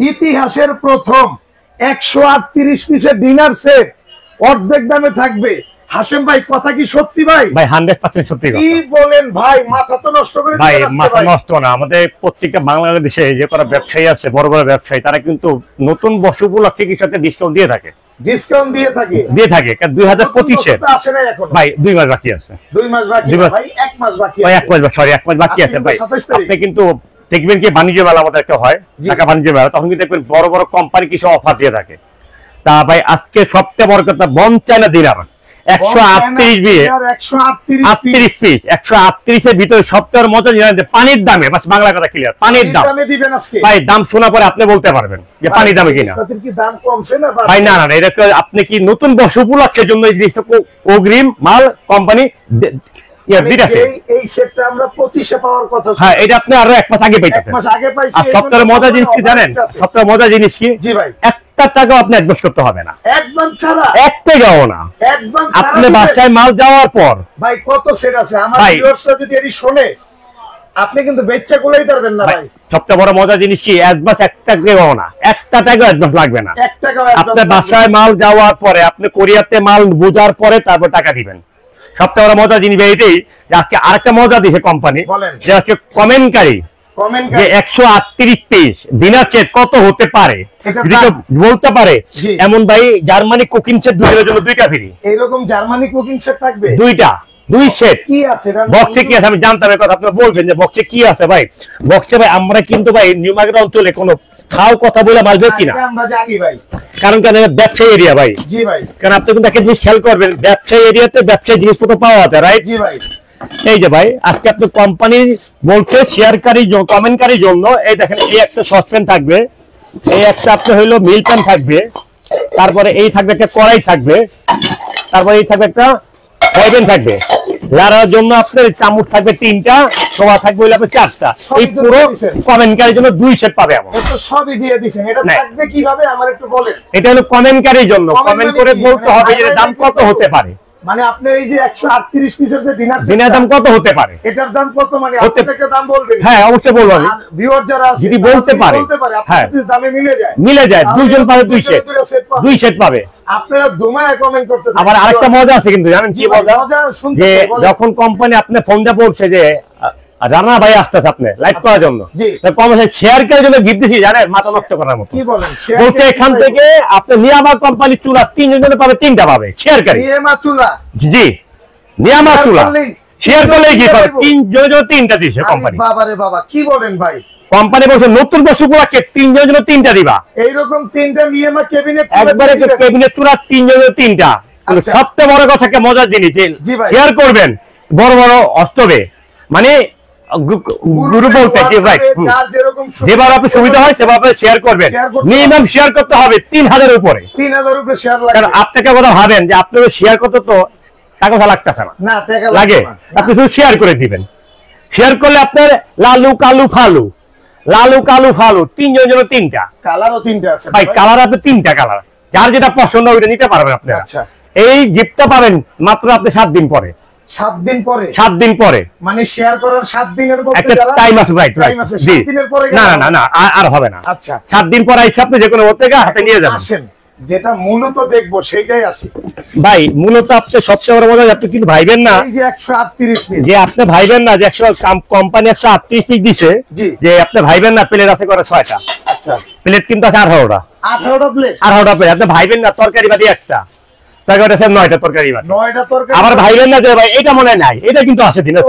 ইতিহাসের প্রথম 138 পিসের ডিনার সেট অর্ধেক দামে থাকবে। হাশেম ভাই কথা কি সত্যি ভাই? ভাই 100% সত্যি কথা। কি বলেন ভাই, মাথা তো নষ্ট করে দিলেন। ভাই মাথা নষ্ট না, আমাদের প্রত্যেকটা বাংলাদেশে যে করা ব্যবসায়ী আছে, বড় বড় ব্যবসায়ী, তারা কিন্তু নতুন বর্ষ উপলক্ষে কিছু একটা ডিসকাউন্ট দিয়ে থাকে। ডিসকাউন্ট দিয়ে থাকে 2025 এর আসে না এখন ভাই 2 মাস বাকি আছে। 2 মাস বাকি ভাই, 1 মাস বাকি ভাই আছে। 1 মাস, সরি 1 মাস বাকি আছে ভাই। আপনি কিন্তু দেখবেন কি বাণিজ্য মেলা আমাদের একটা হয়, ঢাকা বাণিজ্য মেলা, তখন কিন্তু দেখবেন বড় বড় কোম্পানি কিছু অফার দিয়ে থাকে। তা ভাই আজকে সবচেয়ে বড় কথা, বন চায়না দিলাম 138 দিয়ে 138 পিস, 138 এর ভিতরে সবচেয়ে মজা জিনিস পানির দামে, বাস বাংলা কথা ক্লিয়ার, পানির দামে দিবেন আজকে ভাই। দাম শোনা পরে আপনি বলতে পারবেন যে পানির দামে কিনা। কি দাম কমছে না ভাই? না না, এটা আপনি কি নতুন বর্ষ উপলক্ষের জন্য এই জিনিসটা অগ্রিম মাল কোম্পানি এই সেটটা আমরা 25 এ পাওয়ার কথা। হ্যাঁ, এটা আপনি আরো 1 মাস আগে পাইতেন। 1 মাস আগে পাইছি। আর সবচেয়ে মজা জিনিস কি জানেন? সবচেয়ে মজা জিনিস কি? জি ভাই, একটা টাকাও আপনি অ্যাডভান্স করতে হবে না, অ্যাডভান্স ছাড়া, এক টাকাও না। অ্যাডভান্স আপনি বাসায় মাল যাওয়ার পর ভাই কত সেট আছে আমার ভিউয়ার্সরা যদি এটি শুনে, আপনি কিন্তু বেচা কোলাই পারবেন না ভাই। সবচেয়ে বড় মজা জিনিস কি? অ্যাডভান্স একটা টাকাও না, একটা টাকা অ্যাডভান্স লাগবে না। 1 টাকাও অ্যাডভান্স। আপনি বাসায় মাল যাওয়ার পরে, আপনি কোরিয়াতে মাল বোঝার পরে তারপর টাকা দিবেন। সবচেয়ে বড় মজা জিনিস এটাই যে আজকে আরেকটা মজা দিয়েছে কোম্পানি, যে আজকে কমেন্টকারী যে 138 পিস ডিনার সেট কত হতে পারে যদি কেউ বলতে পারে, এমন ভাই জার্মানি কুকিং সেট দুইটার জন্য 2টা ফ্রি। এইরকম জার্মানি কুকিং সেট থাকবে 2 সেট। কি আছে বক্সে কি আছে আমি জানতাম, কথা আপনি বলবেন যে বক্সে কি আছে। ভাই বক্সে ভাই আমরা কিন্তু ভাই নিউ মার্কেট অঞ্চলে কোনো খাও কথা বলে মাল বেচি না, আমরা জানি ভাই। কারণ কেন? ব্যবসায়ী এরিয়া ভাই। জি ভাই, কারণ আপনি কিন্তু একটা জিনিস খেয়াল করবেন, ব্যবসায়ী এরিয়াতে ব্যবসায়ী জিনিসপত্র পাওয়া যায়, রাইট? জি ভাই। এই যে ভাই আজকে আপনি কোম্পানি বলছে শেয়ারকারী কমেন্টকারীর জন্য, এই দেখেন এই একটা সসপ্যান থাকবে, এই একটা আপনার হইলো মিল প্যান থাকবে, তারপরে এই থাকবে একটা কড়াই থাকবে, তারপরে এই থাকবে একটা ফ্রাইপ্যান থাকবে, লাড়ার জন্য আপনার চামচ থাকবে 3টা, সোয়া থাকবে হইলো আপনার 4টা। এই পুরো কমেন্টকারীর জন্য 2 সেট পাবে। এমন তো সবই দিয়ে দিবেন। এটা থাকবে কিভাবে আমার একটু বলেন। এটা হলো কমেন্টকারীর জন্য, কমেন্ট করে বলতে হবে যে দাম কত হতে পারে। মানে আপনি এই যে 138 পিসের যে ডিনার দাম কত হতে পারে, এটার দাম কত, মানে আপনি একটা দাম বলবেন। হ্যাঁ অবশ্যই বলবো আমি। আর ভিউয়ার যারা আছে যদি বলতে পারে, হ্যাঁ যদি দামে মিলে যায় দুইজন পাবে 2 সেট পাবে। আপনারা দোমায় কমেন্ট করতে থাকেন। আবার আরেকটা মজা আছে কিন্তু, জানেন কি মজা? যে যখন কোম্পানি আপনি ফোনটা বলছে যে রানা ভাই আসতেছে আপনি লাইভ করার জন্য, কমার্শিয়াল শেয়ার করার জন্য গিফট দিছি, জানেন মাথা নষ্ট করার মতো। কি বলেন? বলতে এখান থেকে আপনি নিয়ামা কোম্পানি চুলা 3 জন পাবে, 3টা পাবে শেয়ার করি। নিয়ামা চুলা, জি নিয়ামা চুলা শেয়ার করলেই কি পাবে, 3 জন 3টা দিছে কোম্পানি। বাবা রে বাবা, কি বলেন ভাই? কোম্পানি বলছে নতুন বর্ষ উপলক্ষে 3 জনের 3টা দিবা। এইরকম 3টা নিয়ামা ক্যাবিনেট একবারে ক্যাবিনেট চুলা 3 জনের 3টা। সবচেয়ে বড় কথা কি মজার জিনিস, শেয়ার করবেন বড় বড় অস্তবে, মানে গ্রুপ বলতে কি ভাই, যেভাবে আপনি সুবিধা হয় সেভাবে শেয়ার করবেন। মিনিমাম শেয়ার করতে হবে 3000 উপরে। 3000 উপরে শেয়ার লাগে। কারণ আপনাকে কথা ভাবেন যে আপনার শেয়ার করতে তো টাকা লাগতেছে না, টাকা লাগে, আপনি শুধু শেয়ার করে দিবেন। শেয়ার করলে আপনার লালু কালু ফালু, লালু কালু ফালু 3 জনের জন্য 3টা। কালারও 3টা আছে ভাই, কালার আপনি 3টা কালার, যার যেটা পছন্দ ওইটা নিতে পারবেন আপনি। আচ্ছা, এই গিফটটা পাবেন মাত্র আপনি 7 দিন পরে। 7 দিন পরে? 7 দিন পরে, মানে শেয়ার করার 7 দিনের মধ্যে একটা টাইম আছে, রাইট? 7 দিনের পরে না না না আর হবে না। আচ্ছা, 7 দিন পরে ইচ্ছা আপনি যে কোনো ওর থেকে হাতে নিয়ে যাবেন। আসেন, যেটা মূলত দেখবো সেইটাই আসি ভাই। মূলত আপনি সবচেয়ে বড় মজা, আপনি কিন্তু ভাইবেন না এই যে 138 পিস, যে আপনি ভাইবেন না যে কোম্পানি 138 পিস দিছে, যে আপনি ভাইবেন না প্লেট আছে করে 6টা। আচ্ছা, প্লেট কিন্তু আছে 18টা। 18টা প্লেট? 18টা প্লেট। আপনি ভাইবেন না তরকারি বাদি একটা, তারপরে আছে 9টা তরকারি বাদি। 9টা তরকারি। আবার ভাইবেন না যে ভাই এটা মনে নাই, এটা কিন্তু আছে দিনে।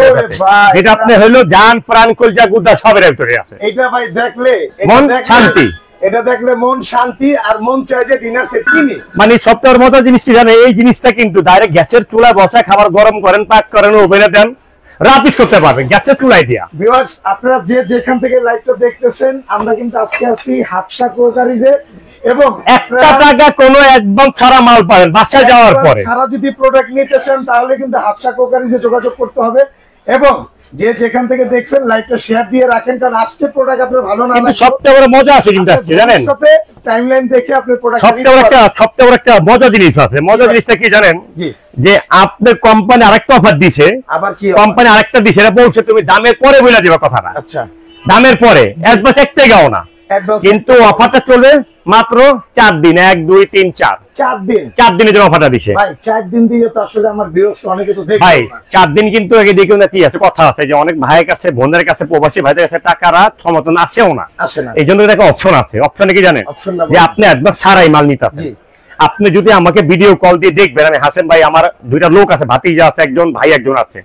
এটা আপনি হলো জান প্রাণ কলজা গুদা সবের ভিতরে আছে। এটা ভাই দেখলে মন শান্তি, এটা দেখলে মন শান্তি, আর মন চায় যে ডিনার সেট কিনি। মানে সবচেয়ে মজার জিনিসটি জানে, এই জিনিসটা কিন্তু ডাইরেক্ট গ্যাসের চুলায় বসা খাবার গরম করেন, পাক করেন, ওভেনে দেন, রাপিস করতে পারবেন গ্যাসের চুলায় দিয়া। ভিউয়ার্স, আপনারা যে যেখান থেকে লাইভটা দেখতেছেন, আমরা কিন্তু আজকে আছি হাফসা ক্রোকারিজে, এবং 1 টাকা কোনো একদম ছাড়া মাল পাবেন বাসায় যাওয়ার পরে। সারা যদি প্রোডাক্ট নিতে চান তাহলে কিন্তু হাফসা ক্রোকারিজে যোগাযোগ করতে হবে। এবং যে যেখান থেকে দেখছেন লাইভটা শেয়ার দিয়ে রাখেন, কারণ আজকে প্রোডাক্ট আপনার ভালো না লাগে। সবচেয়ে বড় মজা আছে কিন্তু আজকে জানেন, সাথে টাইমলাইন দেখে আপনি প্রোডাক্ট সবচেয়ে বড় একটা মজা জিনিস আছে। মজা জিনিসটা কি জানেন? যে আপনার কোম্পানি আরেকটা অফার দিছে। আবার কি কোম্পানি আরেকটা দিছে, এটা বলছে তুমি দামের পরে বলে দিবা কথাটা। আচ্ছা, দামের পরে অ্যাডভান্স 1 টাকাও না, কিন্তু অফারটা চলবে মাত্র 4 দিন, 1 2 3 4 4 দিনের জন্য অফারটা দিছে ভাই। 4 দিন দিয়ে তো আসলে আমার ভিউয়ার্স অনেকে তো দেখবে ভাই। 4 দিন কিন্তু আগে দেখুন না, কি আছে কথা আছে যে অনেক ভাইয়ের কাছে, বোনদের কাছে, প্রবাসী ভাইদের কাছে টাকারা সমর্থন আসেও না, আসে না। এই জন্য একটা অপশন আছে। অপশনে কি জানেন, যে আপনি একবার ছাড়াই মাল নিতে পারবেন। আপনি যদি আমাকে ভিডিও কল দিয়ে দেখবেন, আমি হাসেম ভাই, আমার 2টা লোক আছে, ভাতিজা আছে, একজন ভাই একজন আছে,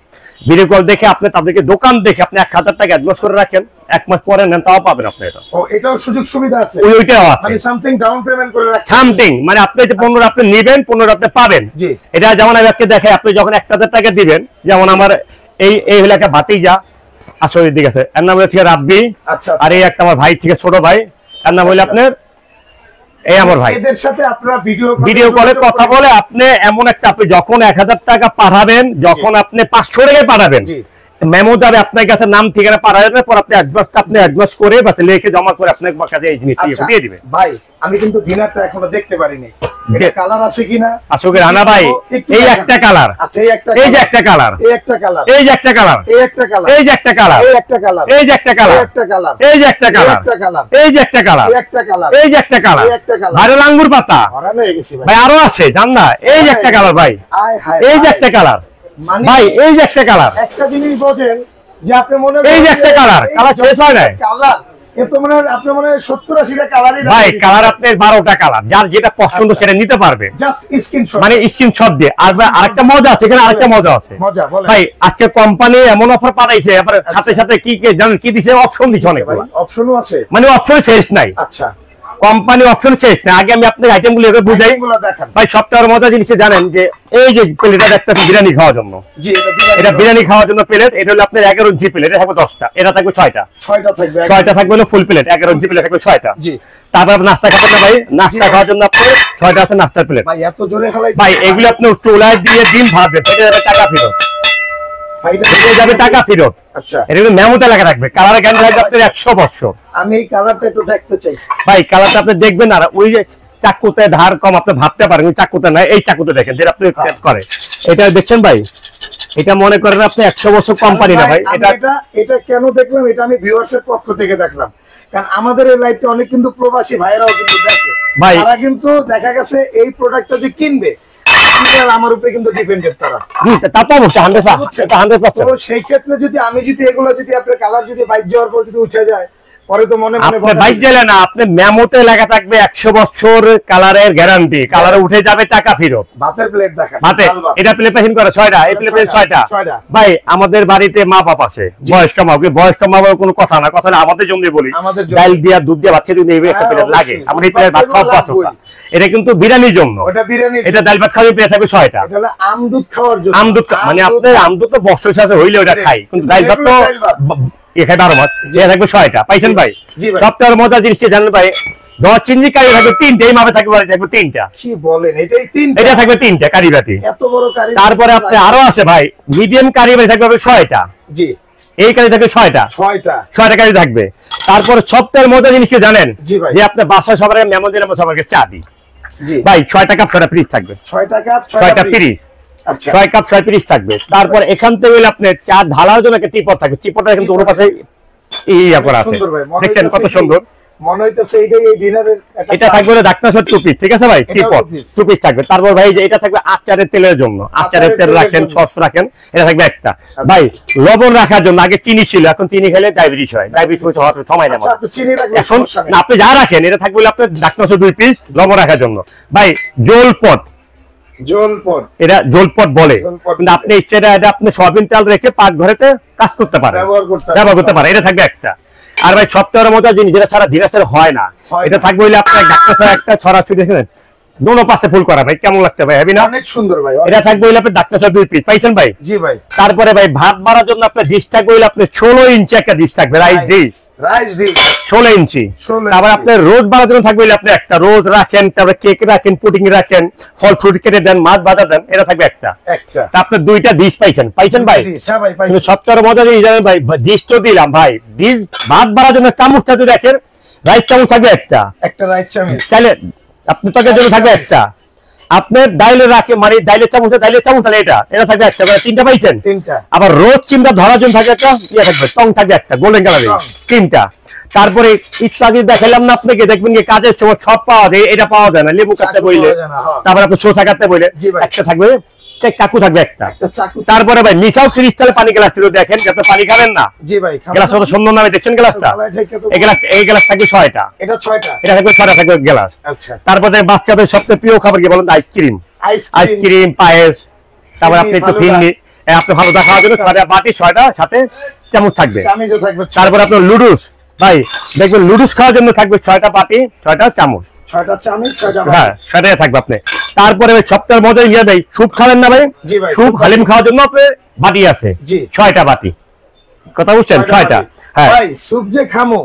ভিডিও কল দেখে আপনি তাদেরকে দোকান দেখে আপনি 1000 টাকা অ্যাডভান্স করে রাখেন, 1 মাস পরে নেন, তাও পাবেন আপনি। এটা ও, এটাও সুযোগ সুবিধা আছে, ওইটাও আছে, মানে সামথিং ডাউন পেমেন্ট করে রাখেন, সামথিং, মানে আপনি যে 15 আপনি নেবেন, 15 আপনি পাবেন। জি। এটা যেমন আমি আজকে দেখাই, আপনি যখন 1000 টাকা দিবেন, যেমন আমার এই হলো একটা ভাতিজা, আসলে দিক আছে, এর নাম হচ্ছে রাব্বি। আচ্ছা। আর এই একটা আমার ভাই থেকে ছোট ভাই, এর নাম হলো আপনার, এই আমার ভাই। এদের সাথে আপনারা ভিডিও কলে কথা বলে আপনি এমন একটা, আপনি যখন 1000 টাকা পাঠাবেন, যখন আপনি 500 টাকা পাঠাবেন, মেমো যাবে আপনার কাছে, নাম ঠিকানা পাঠাবেন, পর আপনি অ্যাডভান্স করে বা লিখে জমা করে আপনার কাছে এই জিনিস দিয়ে দিবেন। ভাই আমি কিন্তু ডিনারটা এখনো দেখতে পারিনি, এটা কালার আছে কিনা আসলে রানা ভাই, এই একটা কালার, আচ্ছা এই একটা, এই যে একটা কালার, এই একটা কালার, এই যে একটা কালার, এই একটা কালার, এই যে একটা কালার, এই একটা কালার, এই যে একটা কালার, এই একটা কালার, এই যে একটা কালার, একটা কালার, এই যে একটা কালার, এই একটা কালার, এই যে একটা কালার, এই একটা কালার, ভালো আঙ্গুর পাতা হরানো হয়ে গেছি ভাই। ভাই, আরো আছে জান না, এই যে একটা কালার ভাই, আয় হায়, এই যে একটা কালার ভাই, এই যে একটা কালার, একটা জিনিস বোঝেন যে আপনি মনে এই যে একটা কালার, কালার শেষ হয় না কালার, এত মনে হয় আপনি মনে হয় 70-80টা কালারই ভাই, কালার আপনার 12টা কালার, যার যেটা পছন্দ সেটা নিতে পারবে, জাস্ট স্ক্রিনশট, মানে স্ক্রিনশট দিয়ে। আর ভাই আরেকটা মজা আছে, এখানে আরেকটা মজা আছে মজা বলেন ভাই, আজকে কোম্পানি এমন অফার পাঠাইছে, এবার সাথে সাথে কি জানেন কি দিছে, অপশন দিছে অনেকগুলো, অপশনও আছে, মানে অপশন শেষ নাই, আচ্ছা কোম্পানি অপশন শেষ নাই। আগে আমি আপনার আইটেমগুলো এভাবে বুঝাই ভাই। সবটার মজা জিনিস জানেন যে এই যে প্লেটটা একটা বিরিয়ানি খাওয়ার জন্য, জি এটা বিরিয়ানি খাওয়ার জন্য প্লেট, এটা হলো আপনার 11 ইঞ্চি প্লেট, এটা থাকবে 10টা, এটা থাকবে 6টা, 6টা থাকবে হলো ফুল প্লেট, 11 ইঞ্চি প্লেট থাকবে 6টা। জি। তারপর আপনি নাস্তা খাবেন না ভাই, নাস্তা খাওয়ার জন্য আপনার 6টা আছে নাস্তার প্লেট ভাই, এত জোরে খালাই ভাই। এগুলো আপনি চুলায় দিয়ে ডিম ভাজবেন, এটা যাবে টাকা ফেরত, এটা যাবে টাকা ফেরত। আচ্ছা, এটা কিন্তু মেমোতে লেখা রাখবে, কালারের গ্যারান্টি থাকবে আপনার 100 বছর। আমি এই কালারটা একটু দেখতে চাই ভাই, কালারটা আপনি দেখবেন, আর ওই যে চাকুতে ধার কম আপনি ভাবতে পারেন, ওই চাকুতে নাই, এই চাকুতে দেখেন যেটা আপনি করে, এটা দেখছেন ভাই, এটা মনে করেন আপনি 100 বছর কোম্পানি না ভাই। এটা কেন দেখলাম, এটা আমি ভিউয়ার্সের পক্ষ থেকে দেখলাম, কারণ আমাদের এই লাইভটা অনেক কিন্তু প্রবাসী ভাইরাও কিন্তু দেখে ভাই, তারা কিন্তু দেখা গেছে এই প্রোডাক্টটা যে কিনবে আমার উপরে কিন্তু ডিপেন্ডেন্ট তারা, তা তো অবশ্যই 100%। তো সেই ক্ষেত্রে যদি আমি এগুলো আপনার কালার যদি বাইক যাওয়ার পর যদি উঠে যায়, পরে তো মনে আপনি বাইক গেলে না, আপনি মেমোতে লেখা থাকবে 100 বছর কালারের গ্যারান্টি, কালারে উঠে যাবে টাকা ফেরত। ভাতের প্লেট দেখেন, ভাতে এটা প্লেট প্যাকিং করে 6টা, এই প্লেট 6টা ভাই। আমাদের বাড়িতে মা বাপ আছে, বয়স্ক মা, বয়স্ক মা বাবার কোনো কথা না, কথা না আমাদের জন্য বলি, ডাল দিয়া দুধ দিয়া বাচ্চা দিয়ে একটা প্লেট লাগে, আমরা এই প্লেট ভাত খাওয়া পছন্দ। এটা কিন্তু বিরিয়ানির জন্য, এটা ডাল ভাত খাওয়া প্লেট থাকবে 6টা, এটা হলো আমদুধ খাওয়ার জন্য, আমদুধ মানে আপনার আমদুধ তো বছর শেষে হইলে ওটা খাই, কিন্তু ডাল ভাত তো এখানে 12 মাস, এটা থাকবে 6টা, পাইছেন ভাই। সবটার মজা জিনিস জানেন ভাই, 10 চিনি কারি থাকবে 3টে, এই মাপে থাকবে 3টা, কি বলেন, এটাই 3টা, এটা থাকবে 3টা কারি বাটি, এত বড় কারি। তারপরে আপনি আরো আছে ভাই, মিডিয়াম কারি বাটি থাকবে 6টা, জি, এই কারি থাকবে 6টা কারি থাকবে। তারপরে সবটার মজা জিনিস কি জানেন, যে আপনার বাসায় সবার মেমো দিলে সবাইকে চা দিই ভাই, 6টা কাপ 6টা পিস থাকবে, 6টা কাপ 6টা পিস, 6 কাপ 6 পিস থাকবে। তারপর এখান থেকে আপনি চা ঢালার জন্য একটা টিপট থাকবে, টিপটটা কিন্তু ওর পাশে ইয়া করা আছে, দেখছেন কত সুন্দর, মনে হইতেছে এইটাই এই ডিনারের। এটা থাকবে ডাক্তার সব 2 পিস, ঠিক আছে ভাই, টিপট 2 পিস থাকবে। তারপর ভাই যে এটা থাকবে আচারের তেলের জন্য, আচারের তেল রাখেন, সস রাখেন, এটা থাকবে একটা ভাই। লবণ রাখার জন্য আগে চিনি ছিল, এখন চিনি খেলে ডায়াবেটিস হয়, ডায়াবেটিস হওয়ার সময় নেই। এখন আপনি যা রাখেন, এটা থাকবে আপনার ডাক্তার সব 2 পিস লবণ রাখার জন্য ভাই। জলপট, এটা জলপট বলে, কিন্তু আপনি ইচ্ছেটা এটা আপনি সয়াবিন তেল রেখে পাক ঘরেতে কাজ করতে পারেন, ব্যবহার করতে পারেন, এটা থাকবে একটা। আর ভাই সপ্তাহের মতো জিনিস যেটা ছাড়া ধীরে হয় না, এটা থাকবে হইলে আপনার ডাক্তার ছাড়া একটা ছড়াছড়ি দেখেন, দোনো পাশে ফুল করা ভাই, কেমন লাগতে ভাই, হেভি না? অনেক সুন্দর ভাই। এটা থাকবে হইলে আপনার ডাক্তার ছাড়া 2 পিস, পাইছেন ভাই? জি ভাই। তারপরে ভাই ভাত বাড়ার জন্য আপনার ডিশ থাকবে হইলে আপনার 16 ইঞ্চি একটা ডিশ থাকবে, রাইস ডিশ 16 ইঞ্চি। তারপর আপনার রোজ বাড়ার জন্য থাকবে হইলে আপনি একটা রোজ রাখেন, তারপরে কেক রাখেন, পুডিং রাখেন, ফল ফ্রুট কেটে দেন, মাছ ভাজা দেন, এটা থাকবে একটা। আপনার 2টা ডিশ পাইছেন ভাই। কিন্তু সবচেয়ে মজা জিনিস জানেন ভাই, ডিশ তো দিলাম ভাই, ডিশ ভাত বাড়ার জন্য চামচটা যদি দেখেন, রাইস চামচ থাকবে একটা রাইস চামচ, চাইলে আপনি তাদের জন্য থাকবে একটা। আপনার ডাইলে রাখে মানে ডাইলের চামচ তাহলে এটা থাকবে একটা, মানে তিনটা পাইছেন। আবার রোজ চিমটা ধরার জন্য থাকবে একটা, ইয়ে থাকবে টং থাকবে একটা গোল্ডেন কালারের তিনটা। তারপরে ইচ্ছা দেখাইলাম না আপনাকে, দেখবেন কি কাজের সময় সব পাওয়া যায়, এটা পাওয়া যায় না। লেবু কাটতে বইলে, তারপরে আপনি ছোটা কাটতে বইলে একটা থাকবে, চাকু থাকবে একটা। তারপরে ভাই মিশাও ক্রিস্টালে পানি গ্লাস ছিল, দেখেন যাতে পানি খাবেন না। জি ভাই, গ্লাস কত সুন্দর নামে দেখছেন গ্লাসটা। এই গ্লাস থাকবে 6টা, এটা থাকবে 6টা থাকবে গ্লাস। আচ্ছা, তারপরে বাচ্চাদের সবচেয়ে প্রিয় খাবার কি বলেন? আইসক্রিম, পায়েস। তারপর আপনি একটু ফিরনি, আপনি ভালো খাওয়ার জন্য 6টা বাটি, 6টা সাথে চামচ থাকবে। তারপর আপনার লুডুস, ভাই দেখবেন লুডুস খাওয়ার জন্য থাকবে 6টা বাটি, 6টা চামচ, 6টা চামচ, 6টা বাটি। হ্যাঁ, সেটাই থাকবে আপনি। তারপরে ওই সপ্তাহের মধ্যে ইয়ে ভাই স্যুপ খাবেন না ভাই? স্যুপ হালিম খাওয়ার জন্য আপনার বাটি আছে 6টা বাটি। কথা বুঝছেন? 6টা। হ্যাঁ ভাই, স্যুপ যে খামো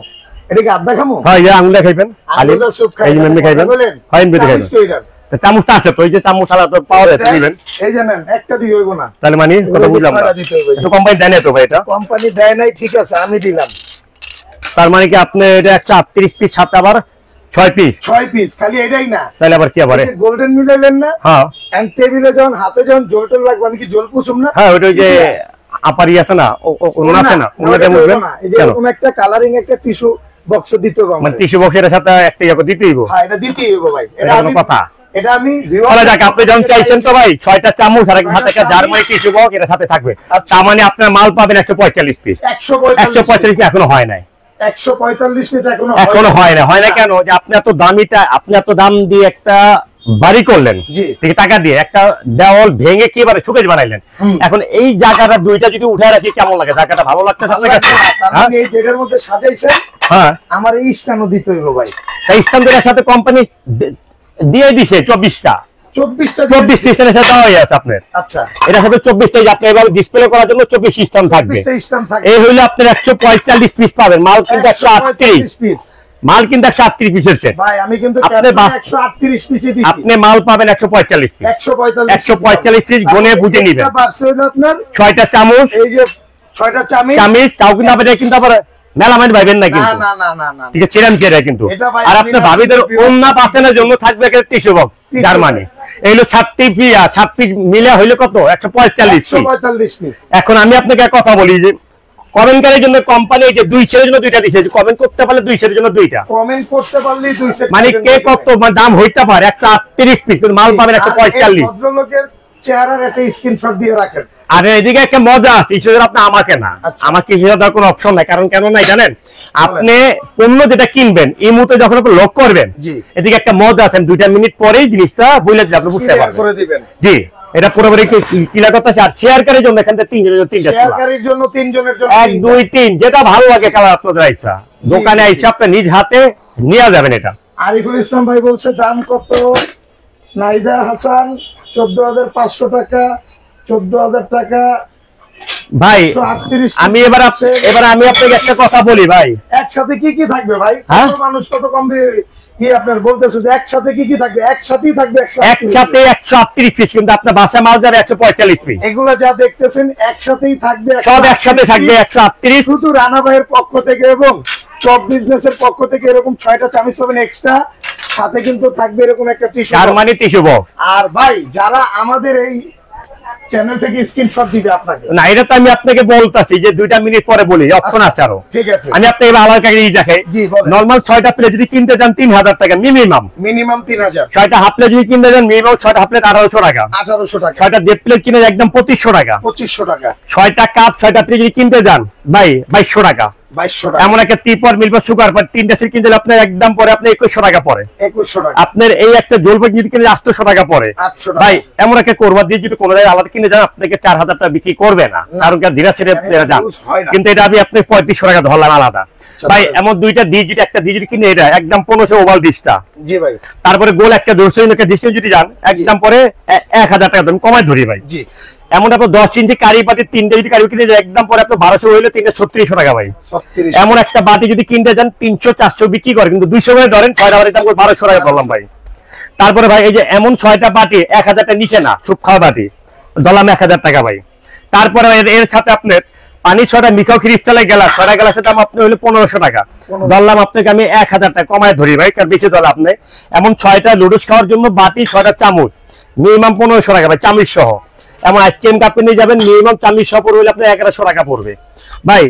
এটা কি আদা খামো? হ্যাঁ, এই আঙুলে খাইবেন, আলুদা স্যুপ খাইবেন, এই খাইবেন, হয় এমনি খাইবেন। চামচটা আছে তো, ওই যে চামচ আলা তো পাওয়া যায়, নেবেন। এই জানেন একটা দিয়ে হইব না, তাহলে মানে কথা বুঝলাম না। এটা কোম্পানি দেয় না তো ভাই? এটা কোম্পানি দেয় নাই, ঠিক আছে আমি দিলাম। তার মানে কি আপনি এটা 138 পিস, সাথে আবার 6 পিস খালি এটাই না, তাহলে আবার কি আবার গোল্ডেন মিলাইলেন না? হ্যাঁ, এন্ড টেবিলে যখন হাতে যখন জলটল লাগবে, আমি কি জল পুছুম না? হ্যাঁ, ওই যে আপারি আছে না, ওনা আছে না, ওনাতে মুছবেন। এই যে এরকম একটা কালারিং একটা টিস্যু বক্স দিতে হবে, মানে টিস্যু বক্সের সাথে একটা ইয়া দিতেই হবে। হ্যাঁ, এটা দিতেই হবে ভাই, এটা কোনো কথা। এটা আমি বলা যাক, আপনি যখন চাইছেন তো ভাই 6টা চামচ আর একটা জার্মানি টিস্যু বক্স এর সাথে থাকবে। তার মানে আপনার মাল পাবেন 145 পিস। 145 পিস এখনো হয় নাই, 145 পিস এখনো হয় না। হয় না কেন? যে আপনি এত দাম দিয়ে একটা বাড়ি করলেন, ঠিক টাকা দিয়ে একটা দেওয়াল ভেঙে একেবারে সুকেশ বানাইলেন। এখন এই জায়গাটা দুইটা যদি উঠে রাখি কেমন লাগে? জায়গাটা ভালো লাগতেছে আপনার কাছে? এই জায়গার মধ্যে সাজাইছেন, হ্যাঁ, আমার এই স্ট্যান্ডও দিতে হইব ভাই। এই স্ট্যান্ডের সাথে কোম্পানি দিয়ে দিছে 24টা সিস্টেমের সাথে দেওয়া হয়েছে আপনার। আচ্ছা, এটা সাথে 24টা আপনি এভাবে ডিসপ্লে করার জন্য 24 সিস্টেম থাকবে। এই হইলে আপনার 145 পিস পাবেন। মাল কিন্তু 138 পিস, মাল কিন্তু 138 পিসের সেট ভাই। আমি কিন্তু 138 পিসই দিছি, আপনি মাল পাবেন 145 পিস। 145 পিস গুনে বুঝে নেবেন। আপনার 6টা চামচ, এই যে 6টা চামচ তাও কিন্তু আপনি কিন্তু আবার মেলামাইন ভাইবেন না, কিন্তু না ঠিক আছে, চিরাম চেরা কিন্তু। আর আপনার ভাবিদের ওন্না বাঁচানোর জন্য থাকবে একটা টিস্যু বক্স জার্মানি। এইগুলো 7 পিস মিলে হইলে কত? 145 পিস। এখন আমি আপনাকে এক কথা বলি, যে কমেন্টকারীর জন্য কোম্পানি এই যে 2 সেটের জন্য 2টা দিয়েছে। কমেন্ট করতে পারলে 2 সেটের জন্য 2টা, কমেন্ট করতে পারলে 2 সেট, মানে কে কত দাম হইতে পারে 138 পিস, কিন্তু মাল পাবেন 145। ভদ্রলোকের চেহারার একটা স্ক্রিনশট দিয়ে রাখেন। আর এদিকে একটা মজা আছে, ঈশ্বর আপনি আমাকে না, আমার কিছু দেওয়ার কোনো অপশন নাই। কারণ কেন নাই জানেন? আপনি পণ্য যেটা কিনবেন এই মুহূর্তে যখন আপনি লক করবেন, এদিকে একটা মজা আছে, 2 মিনিট পরেই জিনিসটা বুঝলে দিলে আপনি বুঝতে পারবেন করে দিবেন। জি, এটা পুরোপুরি ক্লিয়ার করতে আছে। আর শেয়ারকারীর জন্য এখান থেকে 3 জনের জন্য 3টা, শেয়ারকারীর জন্য 3 জনের জন্য 1 2 3 যেটা ভালো লাগে কালার আপনাদের ইচ্ছা, দোকানে এসে আপনি নিজ হাতে নিয়ে যাবেন। এটা আরিফুল ইসলাম ভাই বলছে দাম কত? নাইদা হাসান 14500 টাকা, 14000 টাকা ভাই। আমি এবার আমি আপনাকে একটা কথা বলি ভাই, একসাথে কি কি থাকবে ভাই? মানুষ কত কম কি আপনার বলতেছে যে একসাথে কি কি থাকবে? একসাথেই থাকবে 138 পিস, কিন্তু আপনার বাসা মাল যাবে 145 পিস। এগুলো যা দেখতেছেন একসাথেই থাকবে, সব একসাথে থাকবে 138। শুধু রানা ভাইয়ের পক্ষ থেকে এবং সব বিজনেসের পক্ষ থেকে এরকম 6টা চামচ পাবেন এক্সট্রা, সাথে কিন্তু থাকবে এরকম একটা টিস্যু, জার্মানি টিস্যু বক্স। আর ভাই যারা আমাদের এই চ্যানেল থেকে স্ক্রিনশট দিবে আপনাকে, না এটা তো আমি আপনাকে বলতাছি যে 2 মিনিট পরে বলি, অপশন আছে আরো। ঠিক আছে, আমি আপনাকে আলাদা করে দেখাই। নরমাল 6টা প্লেট যদি কিনতে যান 3000 টাকা মিনিমাম 3000। 6টা হাফ প্লেট যদি কিনতে যান মিনিমাম 6টা হাফ প্লেট 1800 টাকা। 6টা দেড় প্লেট কিনে একদম 2500 টাকা। 6টা কাপ 6টা প্লেট যদি কিনতে যান ভাই 2200 টাকা। এমন একটা টিপর মিলবে সুগার পর 3টা সেট কিনলে আপনার একদম পরে আপনি 2100 টাকা পরে। 2100 টাকা আপনার এই একটা জলপাই যদি কিনে 800 টাকা পরে ভাই। এমন একটা কোরবা দিয়ে যদি কোনো জায়গায় আলাদা কিনে যান আপনাকে 4000 টাকা বিক্রি করবে না, কারণ কি ধীরে ছেড়ে যান। কিন্তু এটা আমি আপনি 3500 টাকা ধরলাম আলাদা ভাই। এমন 2টা দিয়ে যদি একটা দিয়ে যদি কিনে এটা একদম 1500 ওভাল ডিশটা। জি ভাই। তারপরে গোল একটা 200 একটা ডিশ যদি যান একদম পরে 1000 টাকা দাম কমায় ধরি ভাই। জি, এমন আপনার 10 ইঞ্চি কারি বাটি 3টা যদি কারি কিনে একদম পরে আপনার 1200 হইলে 3টা 3600 টাকা ভাই। এমন একটা বাটি যদি কিনতে যান 300 400 বিক্রি করে, কিন্তু 200 করে ধরেন 6টা বাটির দাম 1200 টাকা ধরলাম ভাই। তারপরে ভাই এই যে এমন 6টা বাটি 1000 টাকা নিচে না, সুপ খাওয়া বাটি ধরলাম 1000 টাকা ভাই। তারপরে এর সাথে আপনার পানি 6টা মিখাও ক্রিস্টালে গ্লাস 6টা গ্লাসের দাম আপনি হইলে 1500 টাকা ধরলাম। আপনাকে আমি 1000 টাকা কমায় ধরি ভাই, কারণ বেশি ধরলাম আপনি। এমন 6টা লুডুস খাওয়ার জন্য বাটি 6টা চামচ মিনিমাম 1500 টাকা ভাই, চামিজ সহ। এমন আইসক্রিম কাপ নিয়ে যাবেন মিনিমাম চামিজ সহ পড়বে হলে আপনার 1100 টাকা পড়বে ভাই।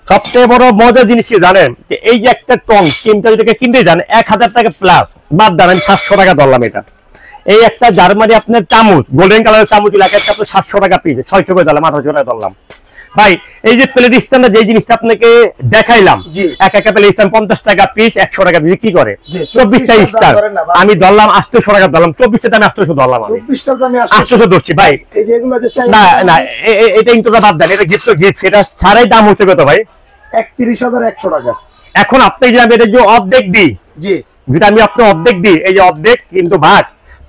সবচেয়ে বড় মজার জিনিস কি জানেন, যে এই যে একটা টং চিমটা যেটাকে কিনতে যান 1000 টাকা প্লাস, বাদ দেন আমি 700 টাকা ধরলাম এটা। এই একটা জার্মানি আপনার চামচ, গোল্ডেন কালারের চামচ লাগে একটা আপনার 700 টাকা পিস, 600 করে ধরলাম, 800 টাকা ধরলাম ভাই। এই যে প্লেট স্ট্যান্ডে যে জিনিসটা আপনাকে দেখাইলাম, এক একটা প্লেট স্ট্যান্ড 50 টাকা পিস, 100 টাকা বিক্রি করে। 24টা স্টার আমি ধরলাম 800 টাকা ধরলাম, 24টা দামে 800 ধরলাম, আমি 800 ধরছি ভাই। না না এটা ইন্টুটা বাদ দেন, এটা গিফট গিফট, সেটা ছাড়াই দাম হচ্ছে কত ভাই? 31,100 টাকা। এখন আপনি যে আমি এটা যে অর্ধেক দিই, জি যেটা আমি আপনি অর্ধেক দিই, এই যে অর্ধেক কিন্তু ভাগ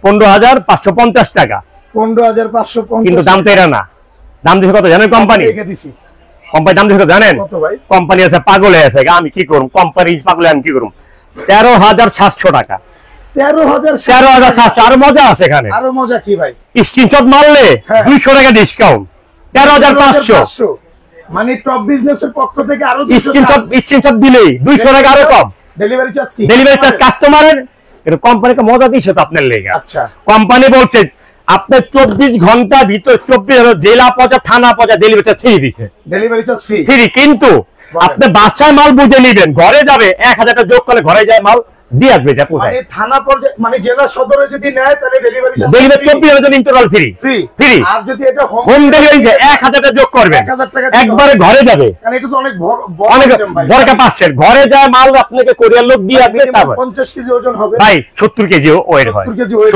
15,550 টাকা, 15,550, কিন্তু দাম তো এটা না। দাম দিচ্ছে কত জানেন কোম্পানি? কোম্পানি দাম দিচ্ছে কত জানেন? কোম্পানি আছে পাগলে আছে, আমি কি করুম, কোম্পানি পাগলে আমি কি করুম, 13,700 টাকা। 13,700। আরো মজা আছে এখানে, আরো মজা কি ভাই? স্ক্রিনশট মারলে 200 টাকা ডিসকাউন্ট, 13,500। মানে টপ বিজনেসের পক্ষ থেকে আরো স্ক্রিনশট দিলেই 200 টাকা আরো কম। ডেলিভারি চার্জ কি? ডেলিভারি চার্জ কাস্টমারের, এটা কোম্পানিকে মজা দিয়েছে তো আপনার লেগে। আচ্ছা, কোম্পানি বলছে আপনার 24 ঘন্টা ভিতর 24 জেলা পর্যায়ে থানা পর্যায়ে ডেলিভারি চার্জ ফ্রি দিছে, ডেলিভারি চার্জ ফ্রি। কিন্তু আপনি বাসায় মাল বুঝে নিবেন, ঘরে যাবে 1000 টাকা যোগ করলে ঘরে যায় মাল দিয়ে আসবে, যা কোথায় মানে থানা পর্যায়ে, মানে জেলা সদরে যদি নেয় তাহলে ডেলিভারি চার্জ ডেলিভারি 24 জন্য ইন্টারভাল ফ্রি ফ্রি। আর যদি এটা হোম ডেলিভারি 1000 টাকা যোগ করবেন, 1000 টাকা একবারে ঘরে যাবে। কারণ এটা তো অনেক অনেক বড় ক্যাপাসিটি, ঘরে যায় মাল আপনাকে কোরিয়ার লোক দিয়ে আসবে। তারপর 50 কেজি ওজন হবে ভাই, 70 কেজি ওয়েট হয়,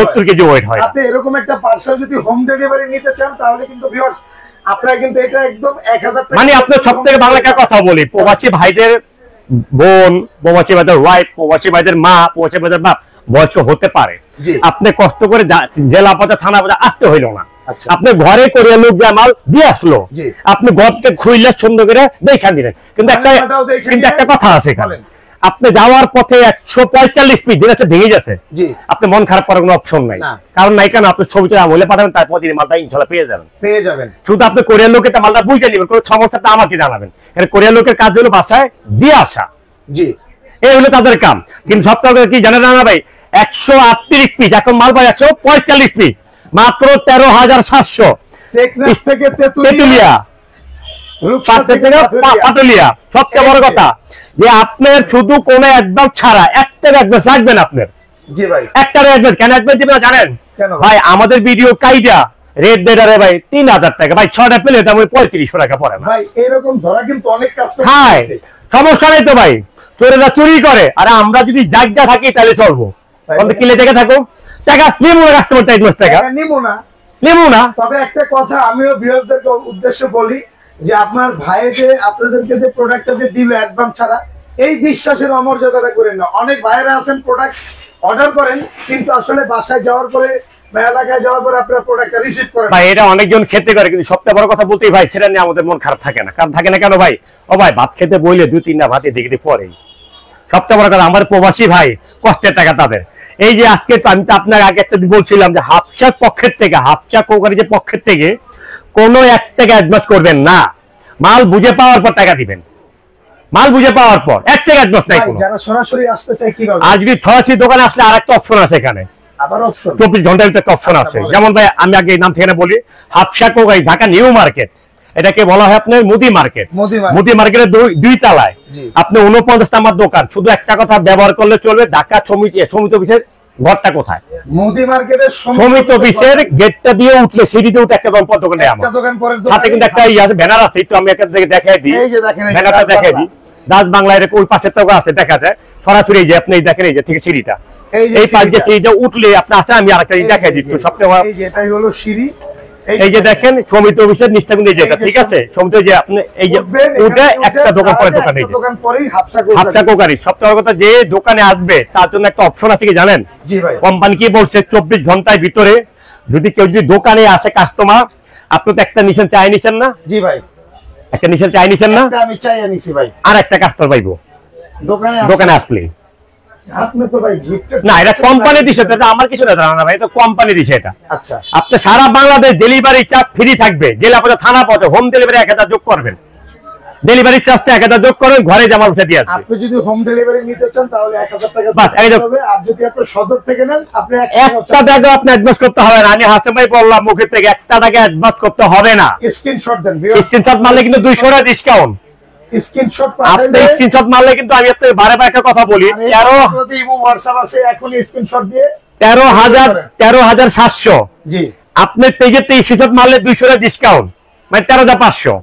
70 কেজি ওয়েট হয়। আপনি এরকম একটা পার্সেল যদি হোম ডেলিভারি নিতে চান তাহলে কিন্তু ভিউয়ার্স আপনারা কিন্তু এটা একদম 1000 টাকা। মানে আপনার সবথেকে বাংলা কথা বলি, প্রবাসী ভাইদের বোন, প্রবাসী ভাইদের ওয়াইফ, প্রবাসী ভাইদের মা, প্রবাসী ভাইদের বাপ বয়স্ক হতে পারে, আপনি কষ্ট করে জেলা পর্যায়ে থানা পর্যায়ে আসতে হইল না, আপনি ঘরে করে লোক যা মাল দিয়ে আসলো, আপনি ঘরকে খুইলে সুন্দর করে দেখা দিলেন। কিন্তু একটা কথা আছে এখানে, আপনি যাওয়ার পথে 145 পিস যেটা ভেঙে যাচ্ছে, আপনি মন খারাপ করার কোনো অপশন নাই, কারণ নাই কেন আপনি ছবিটা আমলে পাঠাবেন, তারপর তিনি মালটা ইনশাল্লাহ পেয়ে যাবেন। শুধু আপনি কোরিয়ার লোকের মালটা বুঝে নেবেন, কোনো সমস্যাটা আমাকে জানাবেন। কোরিয়ার লোকের কাজ হলো বাসায় দিয়ে আসা, এই হলো তাদের কাম। কিন্তু সপ্তাহে কি জানেন না ভাই, 138 পিস, এখন মাল পাই 145 পিস, মাত্র 13,700। তেতুলিয়া পাটুলিয়া। সবচেয়ে বড় কথা যে আপনার শুধু কোনো অ্যাডভান্স ছাড়া, একটা অ্যাডভান্স রাখবেন আপনার। জি ভাই, একটা অ্যাডভান্স কেন অ্যাডভান্স দিবেন জানেন ভাই? আমাদের ভিডিও কাইডা রেড দেটারে ভাই 3000 টাকা ভাই, 6টা পেলে এটা 3500 টাকা পড়ে না ভাই। এরকম ধরা কিন্তু অনেক কাস্টমার হ্যাঁ, সমস্যা নেই তো ভাই, চোরেরা চুরি করে, আর আমরা যদি জায়গা থাকি তাহলে চলবো। কিলে জায়গা থাকো, টাকা নিমো না, কাস্টমার টাকা নিমো না। তবে একটা কথা আমিও ভিউয়ারদেরকে উদ্দেশ্যে বলি, যে আপনার ভাই যে আপনাদেরকে যে প্রোডাক্টটা যে দিল অ্যাডভান্স ছাড়া, এই বিশ্বাসের অমর্যাদাটা করেন না। অনেক ভাইরা আছেন প্রোডাক্ট অর্ডার করেন, কিন্তু আসলে বাসায় যাওয়ার পরে বা এলাকায় যাওয়ার পরে আপনার প্রোডাক্টটা রিসিভ করেন ভাই। এটা অনেকজন খেতে করে, কিন্তু সবচেয়ে বড় কথা বলতেই ভাই, সেটা নিয়ে আমাদের মন খারাপ থাকে না। কারণ থাকে না কেন ভাই? ও ভাই, ভাত খেতে বইলে 2-3টা ভাতে দেখতে পরে। সবচেয়ে বড় কথা, আমার প্রবাসী ভাই কষ্টের টাকা তাদের। এই যে আজকে তো আমি তো আপনার আগে একটা বলছিলাম যে হাফচার পক্ষের থেকে, হাফচা কোকারিজের পক্ষের থেকে কোনো 1 টাকা অ্যাডভান্স করবেন না, মাল বুঝে পাওয়ার পর টাকা দিবেন। মাল বুঝে পাওয়ার পর 1 টাকা অ্যাডভান্স নাই। যারা সরাসরি আসতে চায় কিভাবে? আর যদি সরাসরি দোকানে আসলে আরেকটা অপশন আছে এখানে, আবার অপশন 24 ঘন্টার ভিতরে একটা অপশন আছে। যেমন ভাই আমি আগে নাম থেকে বলি, Hafsa crockery Dhaka new market, এটাকে বলা হয় আপনার মুদি মার্কেট। মুদি মার্কেটের 2 তলায় আপনি 49 নাম্বার দোকান। শুধু একটা কথা ব্যবহার করলে চলবে, ঢাকা সমিতি অফিসের ঘরটা কোথায়? মুদি মার্কেটের সমিতি অফিসের গেটটা দিয়ে উঠলে সিঁড়িতে উঠে একটা দোকানে আমার সাথে কিন্তু একটা ব্যানার আছে, একটু আমি একটা থেকে দেখাই দিই, ব্যানারটা দেখাই দিই। দাস বাংলা ওই পাশের তো আছে, দেখা যায় সরাসরি। যে আপনি দেখেন এই যে থেকে সিঁড়িটা, এই পাশ দিয়ে সিঁড়িটা উঠলে আপনি আসেন, আমি আরেকটা দেখাই দিই সবচেয়ে। এটাই হলো সিঁড়ি, এই যে দেখেন সমিতি অফিসের নিচটা কিন্তু যেটা, ঠিক আছে? সমিতি যে আপনি এই যে উঠে একটা দোকান পরে দোকানে হাফসা কোকারি। সবচেয়ে কথা, যে দোকানে আসবে তার জন্য একটা অপশন আছে কি জানেন? কোম্পানি কি বলছে, 24 ঘন্টার ভিতরে যদি কেউ দোকানে আসে কাস্টমার, আপনি তো একটা নিছেন, চাই নিছেন না? জি ভাই, একটা নিছেন, চাই নিছেন না? আমি চাই আনিছি ভাই, আর একটা কাস্টমার পাইবো দোকানে আসলে। আপনি তো ভাই গিফট না, এটা কোম্পানি দিছে, এটা আমার কিছু না জানা ভাই, এটা কোম্পানি দিছে এটা। আচ্ছা, আপনি সারা বাংলাদেশ ডেলিভারি চার্জ ফ্রি থাকবে, জেলা পর্যায়ে থানা পর্যায়ে হোম ডেলিভারি 1000 যোগ করবেন। ডেলিভারি চার্জটা 1000 যোগ করেন, ঘরে জামা উঠে দিয়ে আসবে। আপনি যদি হোম ডেলিভারি নিতে চান তাহলে 1000 টাকা বাস, দিতে হবে, আর যদি আপনি সদর থেকে নেন আপনি একটা টাকা আপনি অ্যাডভান্স করতে হবে না। আমি হাসিম ভাই বললাম মুখের থেকে, একটা টাকা অ্যাডভান্স করতে হবে না। স্ক্রিনশট দেন, স্ক্রিনশট মারলে কিন্তু 200 টাকা ডিসকাউন্ট। স্ক্রিনশট আপনি পাঠালে স্ক্রিনশট মারলে কিন্তু আমি আপনাকে বারে বারে একটা কথা বলি, 13 আছে এখনই স্ক্রিনশট দিয়ে 13,700 জি আপনার পেজে স্ক্রিনশট মারলে 200 টাকা ডিসকাউন্ট, মানে 13,500।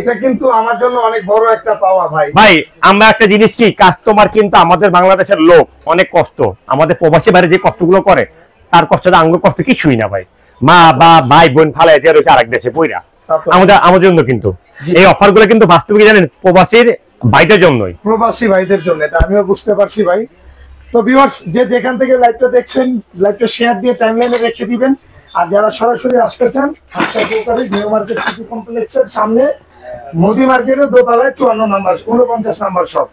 এটা কিন্তু আমার জন্য অনেক বড় একটা পাওয়া ভাই। ভাই আমরা একটা জিনিস কি, কাস্টমার কিন্তু আমাদের বাংলাদেশের লোক অনেক কষ্ট, আমাদের প্রবাসী বাইরে যে কষ্টগুলো করে তার কষ্টটা আঙ্গুর কষ্ট কিছুই না ভাই। মা বা ভাই বোন ফালাই দিয়ে রয়েছে আরেক দেশে পইরা, আমাদের জন্য কিন্তু এই অফার গুলো কিন্তু বাস্তবে কি জানেন, প্রবাসীর ভাইদের জন্যই, প্রবাসী ভাইদের জন্য। এটা আমিও বুঝতে পারছি ভাই। তো ভিউয়ার্স, যে যেখান থেকে লাইভটা দেখছেন, লাইভটা শেয়ার দিয়ে টাইমলাইনে রেখে দিবেন। আর যারা সরাসরি আসতে চান, নিউ মার্কেট সিটি কমপ্লেক্সের সামনে মোদি মার্কেটের দোতলায় 54 নাম্বার 49 নাম্বার শপ।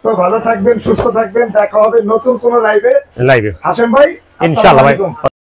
তো ভালো থাকবেন, সুস্থ থাকবেন, দেখা হবে নতুন কোন লাইভে। লাইভে হাসেম ভাই, ইনশাআল্লাহ ভাই। আসসালামু আলাইকুম।